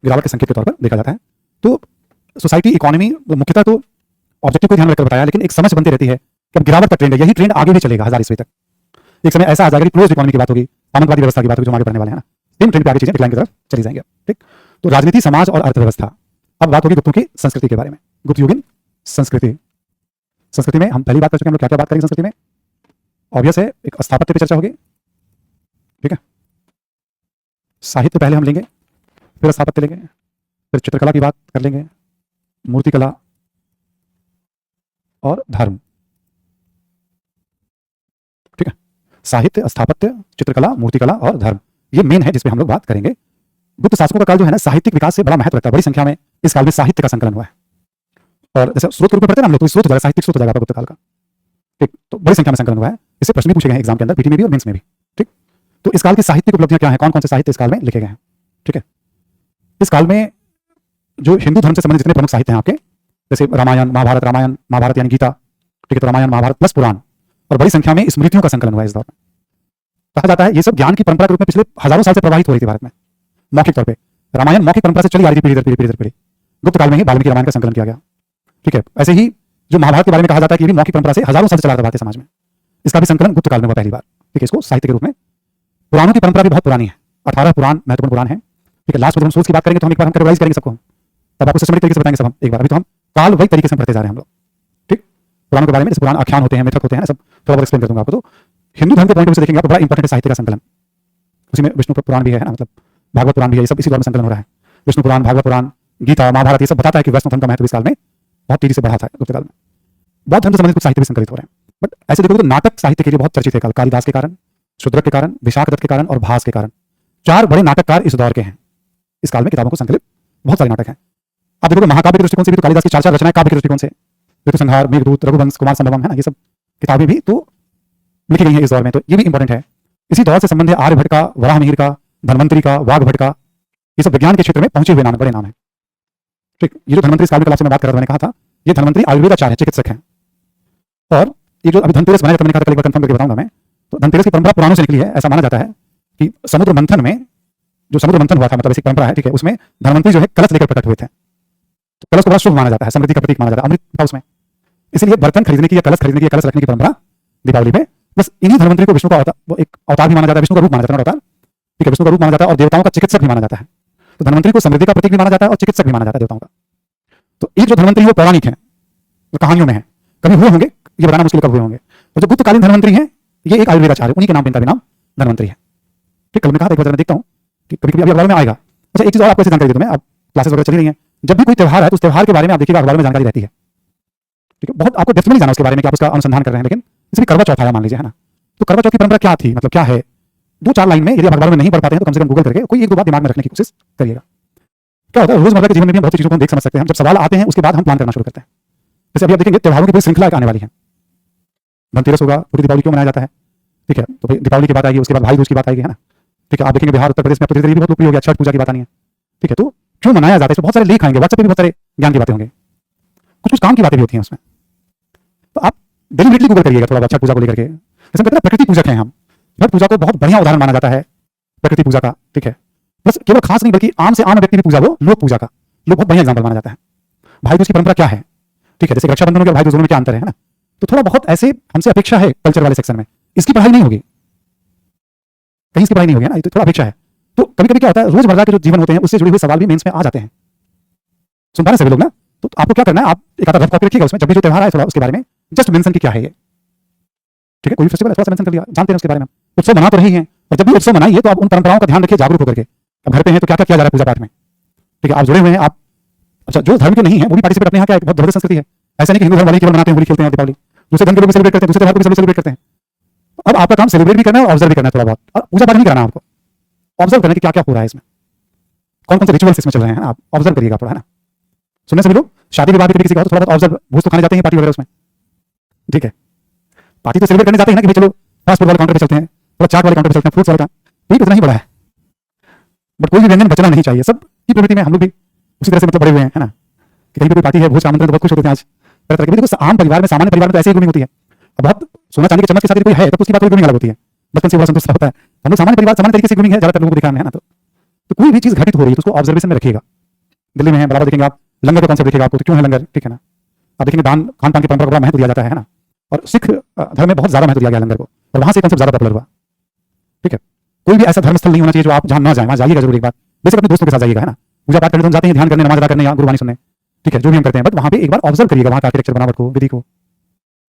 गिरावट के संकेत के तौर पर देखा जाता है। तो सोसाइटी इकोनॉमी मुख्यतः तो ऑब्जेक्टिव को ध्यान में रखकर बताया, लेकिन एक समझ बनती रहती है कि अब गिरावट का ट्रेंड है, यही ट्रेंड आगे भी चलेगा 1000 ईस्वी तक। एक समय ऐसा आ जाएगा कि क्लोज इकोनॉमी की बात होगी, सामंतवादी व्यवस्था की बात होगी, जो आगे बढ़ने वाले हैं ना, सेम ट्रेंड पे आगे चीजें डिक्लाइन की तरफ चली जाएंगी। ठीक, तो राजनीति, समाज और अर्थव्यवस्था। अब बात होगी गुप्तों की संस्कृति के बारे में। गुप्त युगीन संस्कृति। संस्कृति में हम पहली बात कर चुके हैं, हम लोग क्या क्या बात करेंगे संस्कृति में। ऑब्वियस है, एक स्थापत्य पे चर्चा होगी, ठीक है, साहित्य पहले हम लेंगे, फिर स्थापत्य लेंगे, फिर चित्रकला की बात कर लेंगे, मूर्तिकला और धर्म। ठीक है, साहित्य, स्थापत्य, चित्रकला, मूर्तिकला और धर्म, ये मेन है जिसपे हम लोग बात करेंगे। गुप्त शासकों का काल जो है ना, साहित्यिक विकास से बड़ा महत्व रखता है। बड़ी संख्या में इस काल में साहित्य का संकलन हुआ है, और जैसे स्रोत के रूप में पढ़ते हैं हम लोग, तो स्रोत हो जाएगा, साहित्यिक स्रोत हो जाएगा गुप्त काल का। ठीक, तो बड़ी संख्या में संकलन हुआ है। इससे प्रश्न भी पूछे गए हैं एग्जाम के अंदर, पीटी में भी और मेंस में भी। ठीक, तो इस काल की साहित्यिक उपलब्धियां क्या हैं, कौन कौन से साहित्य इस काल में लिखे गए हैं। ठीक है, इस काल में जो हिंदू धर्म से संबंधित जितने प्रमुख साहित्य हैं आपके, जैसे रामायण महाभारत यानी गीता, ठीक है, तो रामायण महाभारत प्लस पुराण, और बड़ी संख्या में स्मृतियों का संकलन हुआ है इस दौर में। कहा जाता है ये सब ज्ञान की परंपरा के रूप में पिछले हजारों साल से प्रवाहित हो रही थी भारत में, मौखिक तौर पे। रामायण मौखिक परंपरा से चली आ रही थी पीढ़ी दर पीढ़ी। गुप्त काल में ही वाल्मीकि रामायण का संकलन किया गया। ठीक है, ऐसे ही जो महाभारत के बारे में कहा जाता है कि ये भी मौखिक परंपरा से हजारों साल से चला रहा था भारतीय समाज में, इसका भी संकलन गुप्त काल में हुआ पहली बार। ठीक है, इसको साहित्य के रूप में। पुराणों की परंपरा भी बहुत पुरानी है, 18 पुराण महत्वपूर्ण पुराण है। ठीक है, लास्ट में जब हम सोर्स की बात करेंगे तो हम एक बार हम कैटेगराइज करेंगे सबको, तब आपको सिस्टमेटिक तरीके से बताएंगे सब हम एक बार। अभी तो हम काल वही तरीके से पढ़ते जा रहे हैं हम लोग। ठीक, पुराणों के बारे में जैसे पुराण आख्यान होते हैं, मिथक होते हैं, सब थोड़ा बहुत एक्सप्लेन कर दूंगा आपको। तो हिंदू धर्म के पॉइंट ऑफ व्यू से देखेंगे आप तो बड़ा इंपॉर्टेंट है साहित्य का संकलन। उसी में विष्णु पुराण भी है ना, मतलब भागवत पुराण भी है, ये सब इसी दौर में संकलन हो रहा है। विष्णु पुराण, भागवत पुराण, गीता, महाभारत, ये सब बताता है कि वैष्णव धर्म का महत्व इस काल में बहुत तेजी से बढ़ा था गुप्त काल में। बौद्ध धर्म से संबंधित कुछ साहित्य भी संकलित हो रहे हैं। बट ऐसे देखो तो नाटक साहित्य के लिए बहुत चर्चित है काल, कालिदास के कारण, शूद्रक के कारण, विशाखदत्त के कारण और भास के कारण। 4 बड़े नाटककार इस दौर के हैं। इस काल में किताबों को संकलित बहुत सारे नाटक हैं। आप देखो तो महाकाव्य के दृष्टिकोण से भी तो कालिदास की 4 रचनाएं काव्य के दृष्टिकोण से, ऋतुसंहार, मेघदूत, रघुवंश, कुमार संभवम, है ना, ये सब किताबें भी तो लिखी गई हैं इस दौर में, तो ये भी इंपॉर्टेंट है। इसी दौर से संबंध है आर्यभट्ट का, वराहमिहिर का, धन्वंतरी का, वाघभट्ट का, ये सब विज्ञान के क्षेत्र में पहुंचे हुए नाम, बड़े नाम है। ठीक, ये जो धन्वंतरी इस काल में कल आपसे मैं बात कर रहा था, मैंने कहा था ये धन्वंतरी आयुर्वेद आचार्य है, चिकित्सक हैं। और ये जो अभी धनतेरस मनाया जाता है, मैंने कहा था कल एक बार कंफर्म करके बताऊंगा मैं, तो धनतेरस की परंपरा पुराणों से निकली है। ऐसा माना जाता है कि समुद्र मंथन में, जो समुद्र मंथन हुआ था, मतलब ऐसी परंपरा है, ठीक है, उसमें धनवंतरी जो है कलश लेकर प्रकट हुए थे। तो कलश को बड़ा शुभ माना जाता है, समृद्धि का प्रतीक माना जाता है, अमृत था उसमें। इसलिए बर्तन खरीदने की या कलश खरीदने की या कलश रखने की परंपरा दीपावली पे, बस इन्हीं धनवंतरी को विष्णु का वो एक अवतार भी माना जाता है, विष्णु का रूप माना जाता है, अवतार, ठीक है, विष्णु का रूप माना जाता है और देवताओं का चिकित्सक भी माना जाता है। तो धनवंतरी को समृद्धि का प्रतीक भी माना जाता है और चिकित्सक भी माना जाता है देवताओं का। तो एक जो धनवंतरी वो पौराणिक है, वो कहानियों में है, कभी हुए होंगे ये बताना मुश्किल, कब हुए होंगे। तो जो गुप्तकालीन धनवंतरी है, ये एक आयुर्वेद आचार्य, उन्हीं के नाम पे इनका भी नाम धनवंतरी है। ठीक, कल मैंने कहा था एक बार मैं देखता हूँ कि कभी कभी अखबार में आएगा। अच्छा, एक चीज और आपको जानकारी दे दूं मैं, अब क्लासेस वगैरह चली रही हैं, जब भी कोई त्योहार है तो उस त्योहार के बारे में आप देखिएगा अखबार में जानकारी रहती है। ठीक है, बहुत आपको डेप्थ में नहीं जाना उसके बारे में कि आप उसका अनुसंधान कर रहे हैं, लेकिन जैसे करवा चौथ आया मान लीजिए, है ना, तो करवा चौथ की परंपरा क्या थी, मतलब क्या है, 2-4 लाइन में, यदि आप अखबार में नहीं पढ़ पाते हैं तो कम से कम गूगल करके कोई 1-2 बात दिमाग में रखने की कोशिश करिएगा। क्या होता है रोजमर्रा के जीवन में भी हम बहुत सी चीजों को देख समझ सकते हैं, हम जब सवाल आते हैं उसके बाद हम प्लान करना शुरू करते हैं। जैसे अभी आप देखेंगे त्योहारों की पूरी श्रृंखला आने वाली है, धनतेरस होगा, पूरी दीपावली क्यों मनाया जाता है, ठीक है, तो दीपावली की बात आएगी, उसके बाद भाई दूज की बात आएगी, है ना, ठीक है, आप देखेंगे बिहार उत्तर प्रदेश में भी बहुत लोकप्रिय हो गया, छठ पूजा की बात आनी है, ठीक है, तो क्यों मनाया जाता है, इसमें बहुत सारे लेख आएंगे, व्हाट्सएप पे भी बहुत सारे ज्ञान की बातें होंगे, कुछ काम की बातें भी होती हैं उसमें। तो आप डेलिबरेटली गूगल करिएगा थोड़ा बहुत छठ पूजा को लेकर के। जैसे कहते हैं प्रकृति पूजक हैं हम, छठ पूजा को बहुत बढ़िया उदाहरण माना जाता है प्रकृति पूजा का, ठीक है, बस केवल खास नहीं बल्कि आम से आम व्यक्ति भी पूजा वो लोक पूजा का, लोग बहुत बढ़िया एग्जाम्पल माना जाता है। भाई दूज की परंपरा क्या है, ठीक है, जैसे रक्षाबंधन हो गया, भाई दूज में क्या अंतर है ना, तो थोड़ा बहुत ऐसे हमसे अपेक्षा है कल्चर वाले सेक्शन में, इसकी पढ़ाई नहीं होगी, कहीं इसकी पढ़ाई नहीं होगी ना, ये तो थोड़ा अपेक्षा है। तो कभी कभी क्या होता है रोजमर्रा के जो जीवन होते हैं उससे जुड़े हुए सवाल भी मेंस में आ जाते हैं, सुन पा रहे सभी लोग ना, तो आपको क्या करना है, आप एक आधा रफ कॉपी रखिएगा, उसमें जब भी जो त्योहार आए थोड़ा उसके बारे में जस्ट मेंशन की क्या है ये, ठीक है, कोई फेस्टिवल है थोड़ा सा मेंशन कर लिया, जानते हैं उसके बारे में, उत्सव मना तो रही है, और जब भी उत्सव मनाइए तो आप उन परंपराओं का ध्यान रखिए जागरूक होकर के। अब घर पे हैं तो क्या क्या किया जा रहा है पूजा पाठ में, ठीक है, आप जुड़े हुए हैं आप, अच्छा जो धर्म के नहीं है वो भी पार्टिसिपेट अपने यहाँ क्या है, बहुत जबरदस्त संस्कृति है, ऐसा नहीं कि हिंदू धर्म वाले केवल मनाते हैं, होली खेलते हैं, दीपावली, दूसरे धर्म के लोग भी सेलिब्रेट करते हैं, दूसरे त्योहार को भी सेलिब्रेट करते हैं। अब आपका काम सेलिब्रेट भी करना है और ऑब्जर्व भी करना है थोड़ा बहुत, और पूजा पाठ नहीं करना है आपको, ऑब्जर्व करना कि क्या क्या हो रहा है इसमें, कौन कौन से रिचुअल्स इसमें चल रहे हैं, आप ऑब्जर्व करिएगा थोड़ा, है ना। सुनने सभी लोग शादी विवाह भी किसी का हो तो थोड़ा बहुत ऑब्जर्व, भोज तो खाने जाते हैं पार्टी वगैरह उसमें, ठीक है, पार्टी तो सेलिब्रेट करने जाते हैं ना कि भाई चलो फास्ट फूड वाले काउंटर पे चलते हैं, थोड़ा चाट वाले काउंटर पे चलते हैं, फ्रूट्स वाले का पेट उतना ही बड़ा है, बट कोई भी व्यंजन बचना नहीं चाहिए, सब की प्रवृत्ति में हम लोग भी उसी तरह से मतलब बड़े हुए हैं, है ना, कि कहीं पे कोई पार्टी है भोज का आमंत्रण तो बहुत खुश होते हैं आज तरह तरह के। देखो आम परिवार में सामान्य परिवार में तो ऐसे ही ग्रूमिंग होती है, अब बहुत सोना चांदी के चम्मच के साथ कोई है तब उसकी बात ग्रूमिंग अलग होती है, बचपन से बड़ा संतुष्ट होता है, हम लोग सामान्य परिवार सामान्य तरीके से ग्रूमिंग है ज्यादातर लोगों को दिखाना है ना, तो कोई भी चीज घटित हो रही है तो उसको ऑब्जर्वेशन में रखिएगा। दिल्ली में है, बराबर देखेंगे आप लंगर का कॉन्सेप्ट दिखेगा आपको, तो क्यों है लंगर, ठीक है ना। आप देखेंगे दान खान पान की परंपरा को बड़ा महत्व दिया जाता है ना। और सिख धर्म में बहुत ज्यादा महत्व दिया गया लंगर को, और वहां से कॉन्सेप्ट ज्यादा पॉपुलर हुआ, ठीक है। कोई भी ऐसा धर्मस्थल नहीं होना चाहिए जो आप जहां ना जाए, वहां जाइएगा जरूर एक बार, बेशक अपने दोस्तों के साथ जाइएगा, है ना। पूजा पाठ करने तो हम जाते हैं, ध्यान करने, नमाज अदा करने या गुरबानी सुनने, ठीक है, जो भी हम करते हैं, बट वहां पे एक बार ऑब्जर्व करिएगा वहां का आर्किटेक्चर, बनावट को, विधि को।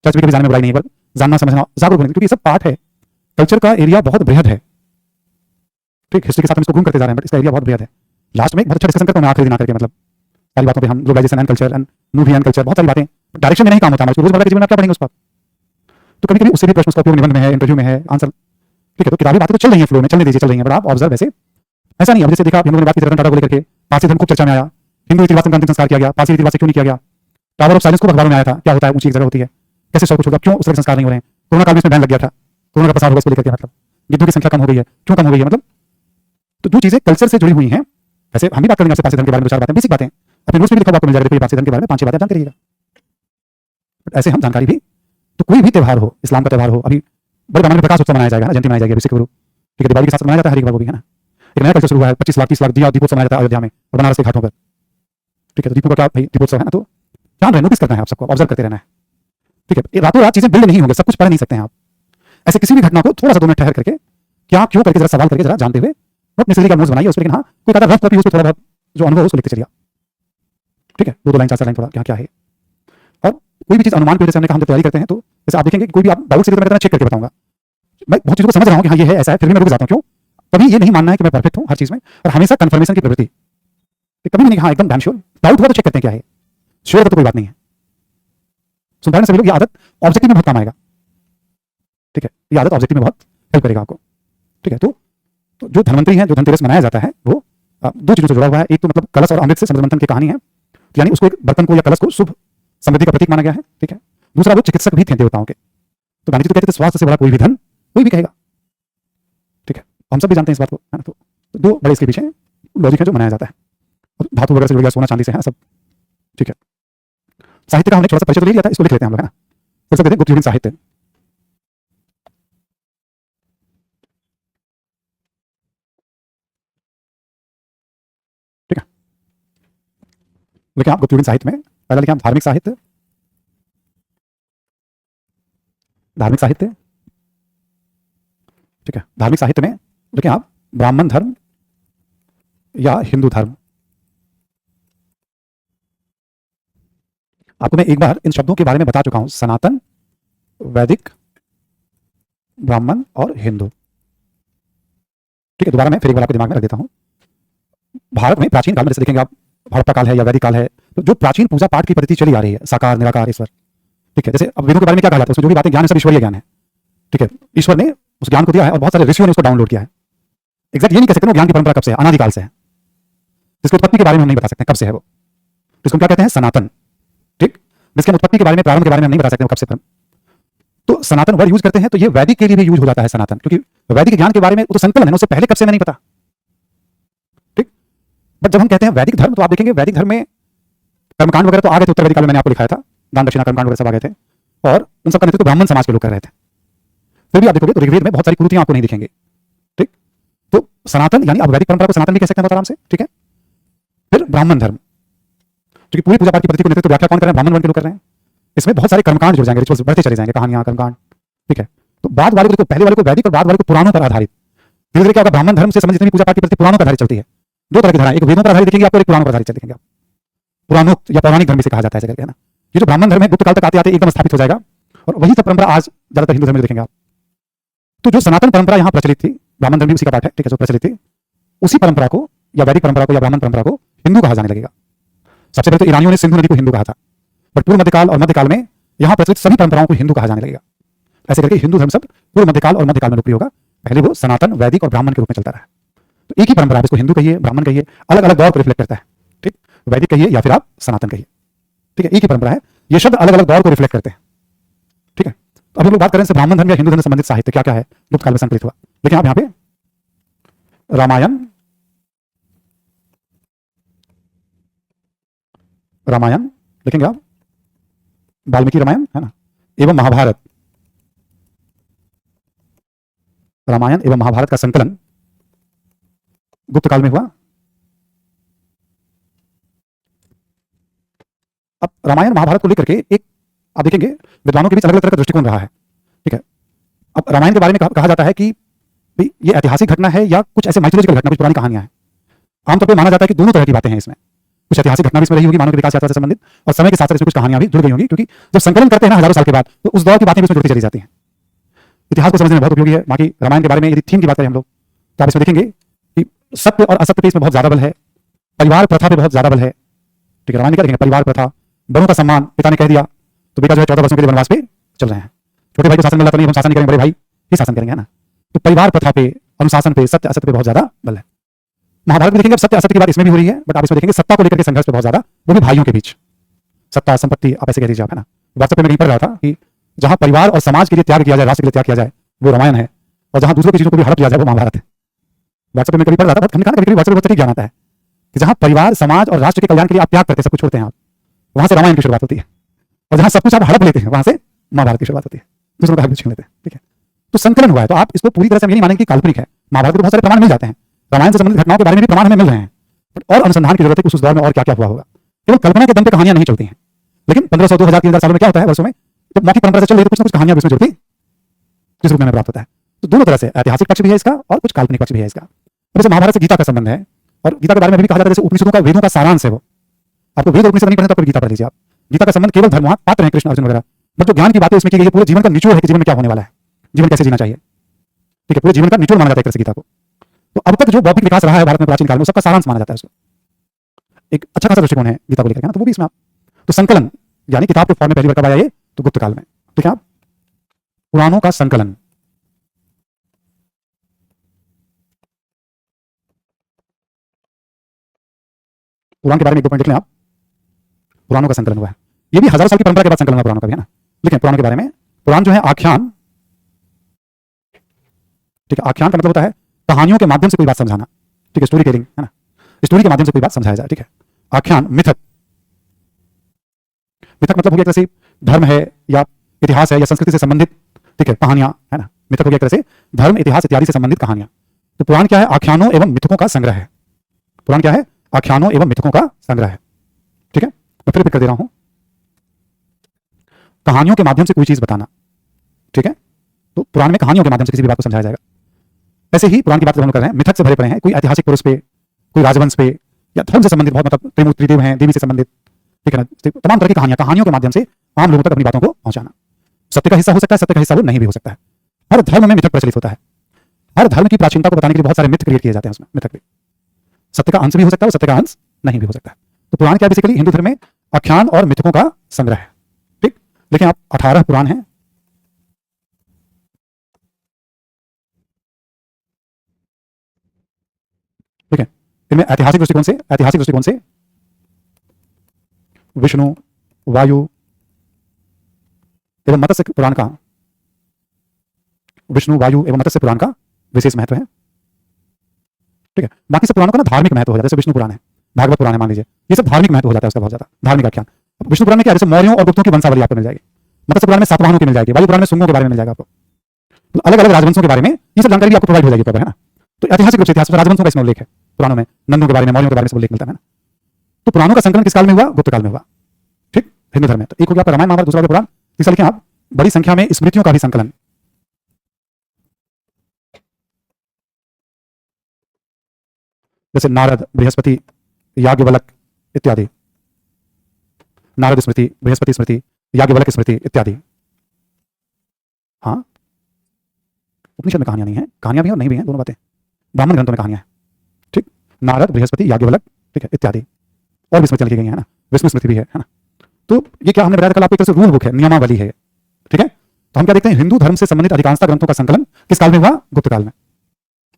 चर्च में कभी जाने में बुराई नहीं है, पर जानना समझना जागरूक होने, क्योंकि ये सब पार्ट है। कल्चर का एरिया बहुत बृहद है, ठीक। हिस्ट्री के साथ हम इसको घूम करते जा रहे हैं, बट इसका एरिया बहुत बृहद है। लास्ट में एक बहुत अच्छा डिस्कशन करता हूं मैं आखिरी दिन आकर के, मतलब सारी बातों पे हम, globalisation and culture and movie and culture, बहुत सारी बातें डायरेक्शन में नहीं काम होता हमारे रोजमर्रा के जीवन में, आप क्या पढ़ेंगे उस पर। तो कभी कभी उससे भी प्रश्न, उसका उपयोग निबंध में है, इंटरव्यू में है, आंसर, ठीक है। तो किताबी बातें तो चल रही है, फ्लो में चलने दीजिए, चल रही है, बट आप ऑब्जर्व ऐसे ऐसा नहीं है। जैसे देखा हम लोगों ने बात की रतन टाटा को लेकर के, पारसी धर्म खूब चर्चा में आया, हिंदू रीति रिवाज का अंतिम संस्कार किया गया, पारसी रीति रिवाज से क्यों नहीं किया गया। टावर ऑफ साइलेंस को अखबारों में आया था, क्या होता है, ऊंची एक जगह होती है, कैसे सब कुछ होगा, क्यों उस तरह संस्कार नहीं हो रहे हैं। कोरोना काल में इसमें बैन लग गया था, कोरोना का प्रसार होगा इसको लेकर के, मतलब गिद्धों की संख्या कम हो गई है, क्यों कम हो गई है, मतलब। तो जो चीजें कल्चर से जुड़ी हुई हैं, वैसे हम भी बात करेंगे आपसे पारसी धर्म के बारे में, 2-4 बातें, बेसिक बातें अपने नोट्स में लिखा हुआ आपको मिल जाएगा, देखिए पारसी धर्म के बारे में 5-6 बातें जानते रहिएगा। ऐसे हम जानकारी भी, तो कोई भी त्यौहार हो, इस्लाम का त्यौहार हो, अभी बड़े पैमाने पर प्रकाश उत्सव मनाया जाएगा ना, जयंती मनाई जाएगी सिख गुरु, ठीक है, दिवाली के साथ मनाया जाता है हर एक बार, वो भी है ना। एक नया कल्चर शुरू हुआ है, 25 लाख 30 लाख दिया दीपोत्सव मनाया जाता है अयोध्या में और बनारस के घाटों पर, ठीक है। तो दीपों का क्या भाई दीपोत्सव है ना, तो ध्यान रहे, नोटिस करना है आप सबको, ऑब्जर्व करते रहना है, ठीक है। ये रातों रात चीजें बिल्ड नहीं होंगे, सब कुछ पढ़ नहीं सकते हैं आप। ऐसे किसी भी घटना को थोड़ा सा 2 मिनट ठहर करके, क्या क्यों करके जरा सवाल करके, जरा जानते हुए, नोट नेसेसरी का नोट्स बनाइए उस पर, लेकिन हाँ कोई कहता रफ कॉपी उसको थोड़ा बहुत जो अनुभव हो उसको लिखते चलिए, ठीक है। 2-2 लाइन 4-4 लाइन थोड़ा क्या क्या है। और कोई भी चीज अनुमान की वजह से हमने कहा हम जब तैयारी करते हैं, तो जैसे आप देखेंगे कि कोई भी आप डाउट से, तो मैं चेक करके बताऊंगा। मैं बहुत चीजों को समझ रहा हूं कि हाँ ये है ऐसा है, फिर भी मैं रुक जाता हूं, क्यों। कभी ये नहीं मानना है कि मैं परफेक्ट हूं हर चीज में, और हमेशा कंफर्मेशन की प्रवृत्ति, कभी भी नहीं हाँ एकदम डैम श्योर, डाउट हुआ तो चेक करते हैं क्या है, श्योर तो कोई बात नहीं है। सुनते सभी लोग ये आदत ऑब्जेक्टिव में बहुत काम आएगा, ठीक है, ये आदत ऑब्जेक्टिव में बहुत हेल्प करेगा आपको, ठीक है। तो जो धनवंतरी है, जो धनतेरस मनाया जाता है, वो 2 चीजों से जुड़ा हुआ है। एक तो मतलब कलश और अमृत से समुद्र मंथन की कहानी है, यानी उसको एक बर्तन को या कलश को शुभ समृद्धि का प्रतीक माना गया है, ठीक है। दूसरा वो चिकित्सक भी थे देवताओं के, तो गांधी जी तो कहते थे स्वास्थ्य से बड़ा कोई भी धन कोई भी कहेगा, ठीक है। हम सब भी जानते हैं इस बात को, है ना। तो 2 बड़े इसके पीछे लॉजिक है जो मनाया जाता है, और धातु वगैरह से जुड़ गया, सोना चांदी से है सब, ठीक है। साहित्य का हमने थोड़ा सा परिचय तो ले लिया था, इसको लिख लेते हैं हम लोग, है ना। फिर से गुप्त युगीन साहित्य, ठीक है। लिखें आप गुप्त युगीन साहित्य में, पहला लिखें आप धार्मिक साहित्य, धार्मिक साहित्य, ठीक है। धार्मिक साहित्य में लिखें आप ब्राह्मण धर्म या हिंदू धर्म। आपको मैं एक बार इन शब्दों के बारे में बता चुका हूं, सनातन, वैदिक, ब्राह्मण और हिंदू, ठीक है। दोबारा मैं फिर एक बार आपके दिमाग में रख देता हूं। भारत में प्राचीन काल में जैसे देखेंगे आप, हड़प्पा काल है या वैदिक काल है, तो जो प्राचीन पूजा पाठ की पद्धति चली आ रही है, साकार निराकार ईश्वर, ठीक है। जैसे अब वेदों के बारे में क्या कहा जाता है, उसमें जो भी बातें ज्ञान है सब ईश्वरीय ज्ञान है, ठीक है। ईश्वर ने उस ज्ञान को दिया है और बहुत सारे ऋषियों ने उसको डाउनलोड किया है। एग्जैक्ट ये नहीं कह सकते ज्ञान की परंपरा कब से है, अनादिकाल से है, जिसकी उत्पत्ति के बारे में हम नहीं बता सकते कब से है वो, जिसको क्या कहते हैं सनातन, ठीक। जिसके उत्पत्ति के बारे में, प्रारंभ के बारे में हम नहीं बता सकते कब से, तो सनातन वर्ड यूज करते हैं, तो ये वैदिक के लिए भी यूज हो जाता है सनातन, क्योंकि वैदिक ज्ञान के बारे में वो तो संकलन है, उससे पहले कब से हमें नहीं पता, ठीक। बट जब हम कहते हैं वैदिक धर्म, तो आप देखेंगे वैदिक धर्म में कर्मकांड वगैरह तो आ गए थे उत्तर वैदिक काल में, मैंने आपको लिखाया था, दान दक्षिणा कर्मकांड वगैरह सब आ गए थे, और उन सबका नेतृत्व ब्राह्मण समाज के लोग कर रहे थे। फिर भी आप देखोगे तो ऋग्वेद में बहुत सारी कुरीतियां आपको नहीं दिखेंगी, ठीक। तो सनातन यानी आप वैदिक परंपरा को सनातन भी कह सकते हैं बहुत आराम से, ठीक है। फिर ब्राह्मण धर्म, क्योंकि पूरी पूजा पाठ की पद्धति को नेतृत्व व्याख्या कौन कर रहे हैं, ब्राह्मण वर्ण के लोग कर रहे हैं। इसमें बहुत सारे कर्मकांड जुड़ जाएंगे, रिचुअल्स बढ़ते चले जाएंगे, कहानियां कर्मकांड, ठीक है। तो बाद वाले को देखो, पहले वाले को वैदिक और बाद वाले को पुराणों पर आधारित, धीरे धीरे क्या होगा, ब्राह्मण धर्म से संबंधित जितनी भी पूजा पाठ की पद्धति पुराणों पर आधारित चलती है। 2 तरह की धारा, एक वेदों पर आधारित दिखेंगे आपको, एक पुराणों पर आधारित दिखेंगे आप, पुराणोक्त या पौराणिक धर्म से कहा जाता है जगह, है ना। ये जो ब्राह्मण धर्म है गुप्त काल तक आते आते एकदम स्थापित हो जाएगा, और वही सब परंपरा आज ज्यादातर हिंदू धर्म में देखेंगे आप। तो जो सनातन परंपरा यहाँ प्रचलित थी, ब्राह्मण धर्म भी उसी का पाठ है, ठीक है, जो प्रचलित थी, उसी परंपरा को या वैदिक परंपरा को या ब्राह्मण परंपरा को हिंदू कहा जाने लगेगा। सबसे पहले तो ईरानियों ने सिंधु नदी को हिंदू कहा था, बट पूर्व मध्यकाल और मध्यकाल में यहाँ प्रचलित सभी परंपराओं को हिंदू कहा जाने लगेगा। ऐसे करके हिंदू धर्म सब पूर्व मध्यकाल और मध्यकाल में लोकप्रिय होगा, पहले वो सनातन, वैदिक और ब्राह्मण के रूप में चलता रहा। तो एक ही परंपरा, इसको हिंदू कहिए, ब्राह्मण कहिए, अलग अलग दौर को रिफ्लेक्ट करता है, ठीक। वैदिक कहिए या फिर आप सनातन कहिए, ठीक है, एक ही परंपरा है, ये शब्द अलग अलग दौर को रिफ्लेक्ट करते हैं, ठीक है। तो अब हम लोग बात करें ब्राह्मण धर्म या हिंदू धर्म से संबंधित साहित्य क्या क्या है, गुप्त काल में संकलित हुआ। लेकिन आप यहाँ पे रामायण, रामायण लिखेंगे आप, वाल्मीकि रामायण, है ना, एवं महाभारत, रामायण एवं महाभारत का संकलन गुप्त काल में हुआ, अब रामायण महाभारत को लेकर के एक आप देखेंगे विद्वानों के बीच अलग अलग तरह का दृष्टिकोण रहा है, ठीक है। अब रामायण के बारे में कहा जाता है कि भाई ये ऐतिहासिक घटना है या कुछ ऐसे माइथोलॉजिकल घटना, कुछ पुरानी कहानियां हैं। आमतौर पर माना जाता है कि दोनों तरह की बातें हैं इसमें, कुछ ऐतिहासिक घटना भी इसमें रही होगी मानव के विकास यात्रा से संबंधित, और समय के साथ साथ इसमें कुछ कहानियां भी जुड़ गई होंगी, क्योंकि जब संकलन करते हैं ना हजारों साल के बाद, तो उस दौर की बातें भी इसमें जुड़ती चली जाती हैं। इतिहास को समझने में बहुत उपयोगी है। बाकी रामायण के बारे में यदि थीम की बात करें हम लोग, तो आप इसमें देखेंगे कि सत्य और असत्य पे इसमें बहुत ज्यादा बल है, परिवार प्रथा पे बहुत ज्यादा बल है, ठीक है। रामायण में क्या देखेंगे, परिवार प्रथा, बड़ों का सम्मान, पिता ने कह दिया तो बेटा जो है 14 वर्षों के लिए वनवास पे चल रहे हैं, छोटे भाई को शासन मिला तो नहीं हम शासन नहीं करेंगे, बड़े भाई ही शासन करेंगे, है ना। तो परिवार प्रथा पे, अनुशासन पे, सत्य असत्य पे बहुत ज्यादा बल है। महाभारत में देखेंगे अब सत्य असत्य की बात इसमें भी हो रही है, बट आप इसमें देखेंगे सत्ता को लेकर के संघर्ष पे बहुत ज्यादा, वो भी भाइयों के बीच, सत्ता संपत्ति आप ऐसे कह दीजिए आप, है ना। व्हाट्सएप पे मैं कहीं पढ़ रहा था कि जहां परिवार और समाज के लिए त्याग किया जाए, राष्ट्र के लिए त्याग किया जाए, वो रामायण है, और जहां दूसरों की चीजों को भी हड़प लिया जाए वो महाभारत है। व्हाट्सएप पे मैं कभी पढ़ रहा था, हमने कहा कभी व्हाट्सएप बहुत सटीक ज्ञान आता है कि जहां परिवार समाज और राष्ट्र के कल्याण के लिए आप त्याग करते हैं, सब कुछ छोड़ते हैं आप, वहां से रामायण की शुरुआत होती है, और जहां सब कुछ आप हड़प लेते हैं वहां से महाभारत की शुरुआत होती है, दूसरों का हक छीन लेते हैं, ठीक है। तो संकलन हुआ है, तो आप इसको पूरी तरह से ये नहीं मानेंगे कि काल्पनिक है। महाभारत के बहुत सारे प्रमाण मिल जाते हैं, रामायण से संबंधित घटनाओं के बारे में भी प्रमाण हमें मिल रहे हैं, और अनुसंधान की जरूरत है कि उस दौर में और क्या क्या हुआ होगा। केवल कल्पना के दम पे कहानियां नहीं चलती हैं, लेकिन 1500, 2000, 3000 सालों में क्या होता है, वर्षों में जब मौखिक परंपरा से चल रही है तो कुछ ना कुछ कहानियां भी इसमें जुड़ती, जिस रूप में हमें प्राप्त होता है। तो दोनों तरह से ऐतिहासिक पक्ष भी है इसका और कुछ काल्पनिक पक्ष भी है इसका। जैसे महाभारत से गीता का संबंध है, और गीता के बारे में भी कहा जाता है जैसे उपनिषदों का, वेदों का सारांश है वो। आपको वेद और उपनिषद नहीं पढ़े तो गीता पढ़ लीजिए आप। गीता का संबंध केवल धर्म, वहां पात्र हैं कृष्ण अर्जुन वगैरह, बट जो ज्ञान की बातें उसमें की गई है, पूरे जीवन का निचोड़ है कि जीवन में क्या होने वाला है, जीवन कैसे जीना चाहिए, ठीक है। पूरे जीवन का निचोड़ माना जाता है एक तरह से गीता को। तो अब तक जो बौद्धिक विकास रहा है भारत में प्राचीन काल में, उसका सारांश माना जाता है उसको। एक अच्छा खासा दृष्टिकोण है गीता को लेकर, ना, तो वो भी इसमें आप। तो संकलन यानी किताब के फॉर्म में पहली बार कब आया ये, तो गुप्त काल में, ठीक है। आप पुराणों का संकलन, पुराण के बारे में एक दो पॉइंट लिख लें आप। पुराणों का संकलन हुआ है, ये भी हजारों साल की परंपरा के बाद संकलन हुआ पुराणों का भी, है ना। लेकिन पुराण के बारे में, पुराण जो है आख्यान, ठीक है। आख्यान का मतलब होता है कहानियों के माध्यम से कोई बात समझाना, ठीक है, स्टोरी टेलिंग, है ना। स्टोरी के माध्यम से कोई बात समझाया जाए, ठीक है। आख्यान, मिथक, मिथक मतलब हो गया जैसे धर्म है या इतिहास है या संस्कृति से संबंधित, ठीक है, कहानियां, है ना। मिथक हो गया तरह से धर्म, इतिहास इत्यादि से संबंधित कहानियां। तो पुराण क्या है, आख्यानों एवं मिथकों का संग्रह है। पुराण क्या है, आख्यानों एवं मिथकों का संग्रह है, ठीक है। मैं फिर रिपीट कर दे रहा हूं, कहानियों के माध्यम से कोई चीज बताना, ठीक है। तो पुराण में कहानियों के माध्यम से किसी भी बात को समझाया जाएगा। ऐसे ही पुराण की बात हम कर रहे हैं, मिथक से भरे पड़े हैं, कोई ऐतिहासिक पुरुष पे, कोई राजवंश पे, या धर्म से संबंधित बहुत, मतलब प्रेम त्रिदेव हैं, देवी से संबंधित, ठीक है ना। तमाम तरह की कहानियां, कहानियों के माध्यम से आम लोगों तक अपनी बातों को पहुंचाना। सत्य का हिस्सा हो सकता है, सत्य का हिस्सा वो नहीं भी हो सकता है। हर धर्म में मिथक प्रचलित होता है, हर धर्म की प्राचीनता को बताने के लिए बहुत सारे मिथ क्रिएट किए जाते हैं उसमें, मिथक भी। सत्य का अंश भी हो सकता है और सत्य का अंश नहीं भी हो सकता है। तो पुराण क्या बेसिकली हिंदू धर्म में आख्यान और मिथकों का संग्रह है, ठीक। लेकिन आप 18 पुराण हैं, ठीक है। इनमें ऐतिहासिक दृष्टिकोण से विष्णु, वायु एवं मत्स्य पुराण का, विष्णु, वायु एवं मत्स्य पुराण का विशेष महत्व है, ठीक है। बाकी सब पुराणों का ना धार्मिक महत्व हो जाता है, जैसे विष्णु पुराण है, भागवत पुराण है, मान लीजिए, ये सब धार्मिक महत्व हो जाता है उसका बहुत ज्यादा, धार्मिक आख्यान। विष्णु पुराण में क्या है, जैसे मौर्यों और गुप्तों की वंशावली आपको मिल जाएगी, मत्स्य पुराण में सातवाहनों की मिल जाएगी, वायु पुराण में शुंगों के बारे में मिल जाएगा आपको, तो अलग अलग राजवंशों के बारे में ये सब जानकारी आपको प्रोवाइड हो जाएगी, है ना। तो ऐतिहासिक रूप से इतिहास में राजवंशों का इसमें उल्लेख है पुराणों में, नंदों के बारे में, मौर्यों के बारे में उल्लेख मिलता है ना। तो पुराणों का संकलन किस काल में हुआ, गुप्त काल में हुआ, ठीक, हिंदू धर्म में। तो एक हो गया रामायण महाभारत, दूसरा पुराण, तीसरा लिखें आप बड़ी संख्या में स्मृतियों का भी संकलन, जैसे नारद, बृहस्पति, याज्ञवल्क इत्यादि, नारद स्मृति, बृहस्पति स्मृति, याज्ञवल्क स्मृति इत्यादि। हाँ, उपनिषद में कहानियां नहीं है, कहानियां भी और नहीं भी हैं, दोनों बातें, ब्राह्मण ग्रंथों में कहानियां हैं, ठीक। नारद, बृहस्पति, याज्ञवल्क, ठीक है, इत्यादि, और भी स्मृति लिखी गई है ना, विष्णु स्मृति भी है ना। तो ये क्या हमने बताया कल आपको, एक तरह से रूल बुक है, नियमावली है, ठीक है। तो हम क्या देखते हैं, हिंदू धर्म से संबंधित अधिकांशता ग्रंथों का संकलन किस काल में हुआ, गुप्त काल में,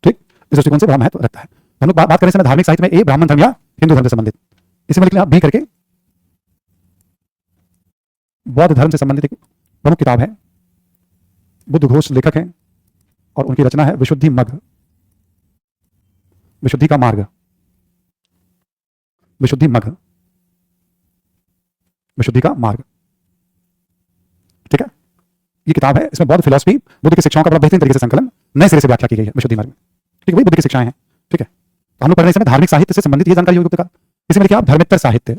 ठीक। इस दृष्टिकोण से बड़ा महत्व रखता है। हम लोग बात करें समय धार्मिक साहित्य में, ए ब्राह्मण धर्म या हिंदू धर्म से संबंधित, इसमें लिख लें आप बी करके, बौद्ध धर्म से संबंधित एक प्रमुख किताब है, बुद्ध घोष लेखक हैं, और उनकी रचना है विशुद्धि मग, विशुद्धि का मार्ग, विशुद्धि मग, विशुद्धि का मार्ग, ठीक है। ये किताब है, इसमें बौद्ध फिलॉसफी, बुद्ध की शिक्षाओं का बड़ा बेहतरीन तरीके से संकलन, नए सिरे से व्याख्या की गई है विशुद्धि मार्ग में, ठीक है। वही बुद्ध की शिक्षाएं हैं, ठीक है। तो हम लोग पढ़ने समय धार्मिक साहित्य से संबंधित ये जानकारी होगी गुप्त काल। इसी में लिखिए आप धर्मेत्तर साहित्य,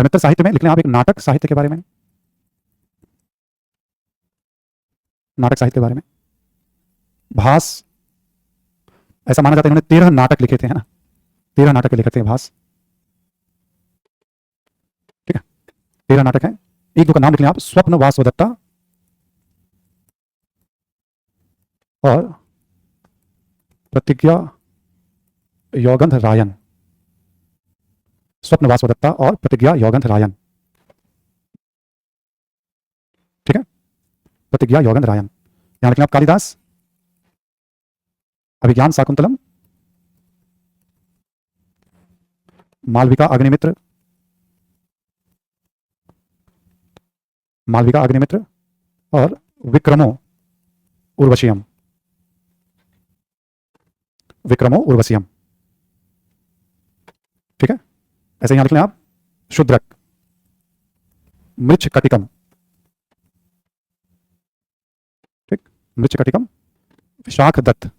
धर्मेंद्र साहित्य में लिख लें आप एक नाटक साहित्य के बारे में, नाटक साहित्य के बारे में। भास, ऐसा माना जाता है इन्होंने 13 नाटक लिखे थे, है ना, 13 नाटक लिखे थे भास, ठीक है, 13 नाटक हैं। एक दो का नाम लिख लें आप, स्वप्न वासवदत्ता और प्रतिज्ञा यौगंध रायन, स्वप्न वासवदत्ता और प्रतिज्ञा यौगंध रायन, ठीक है, प्रतिज्ञा यौगंध रायन। यहां लिखें आप कालिदास, अभिज्ञान शाकुंतलम, मालविका अग्निमित्र, मालविका अग्निमित्र और विक्रमो उर्वशियम, विक्रमो उर्वशियम, ठीक है। ऐसे यहां लिख लें आप शूद्रक, मृच्छकटिकम, ठीक, मृच्छकटिकम, विशाख दत्त,